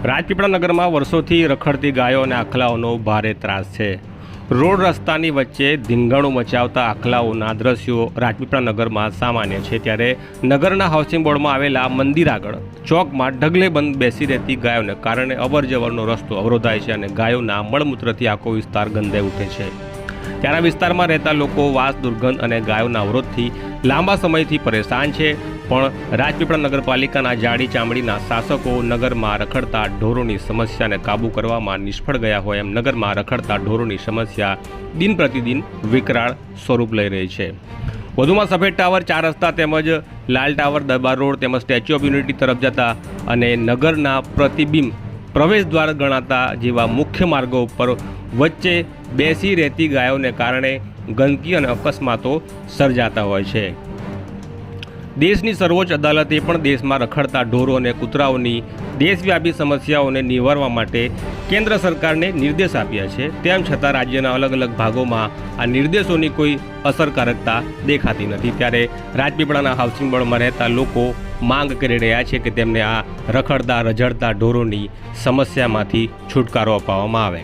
રાજપીપળા નગરમાં વર્ષોથી રખડતી ગાયો અને આખલાઓનો ભારે ત્રાસ છે। રોડ રસ્તાની વચ્ચે ધીંગાણું મચાવતા આખલાઓના દ્રશ્યો રાજપીપળા નગરમાં સામાન્ય છે। ત્યારે નગરના હાઉસિંગ બોર્ડમાં આવેલા મંદિર આગળ ચોકમાં ઢગલે બંધ બેસી રહેતી ગાયોને કારણે અવરજવરનો રસ્તો અવરોધાય છે અને ગાયોના મળમૂત્રથી આખો વિસ્તાર ગંધાઈ ઉઠે છે। ત્યારે વિસ્તારમાં રહેતા લોકો વાસ દુર્ગંધ અને ગાયોના અવરોધથી લાંબા સમયથી પરેશાન છે। પણ રાજપીપળા નગરપાલિકાના જાડી ચામડીના શાસકો નગરમાં રખડતા ઢોરોની સમસ્યાને કાબૂ કરવામાં નિષ્ફળ ગયા હોય એમ નગરમાં રખડતા ઢોરોની સમસ્યા દિન પ્રતિદિન વિકરાળ સ્વરૂપ લઈ રહી છે। વધુમાં સફેદ ટાવર, 4 રસ્તા તેમજ લાલ ટાવર, દરબાર રોડ તેમજ સ્ટેચ્યુ ઓફ યુનિટી તરફ જતા અને નગરના પ્રતિબિંબ પ્રવેશ દ્વાર ગણાતા જેવા મુખ્ય માર્ગો ઉપર વચ્ચે બેસી રહેતી ગાયોને કારણે ગંદકી અને અકસ્માતો સર્જાતા હોય છે। દેશની સર્વોચ્ચ અદાલતે પણ દેશમાં રખડતા ઢોરો અને કૂતરાઓની દેશવ્યાપી સમસ્યાઓને નિવારવા માટે કેન્દ્ર સરકારને નિર્દેશ આપ્યા છે। તેમ છતાં રાજ્યના અલગ અલગ ભાગોમાં આ નિર્દેશોની કોઈ અસરકારકતા દેખાતી નથી। ત્યારે રાજપીપળાના હાઉસિંગ બોર્ડમાં રહેતા લોકો માંગ કરી રહ્યા છે કે તેમને આ રખડતા રઝળતા ઢોરોની સમસ્યામાંથી છુટકારો અપાવવામાં આવે।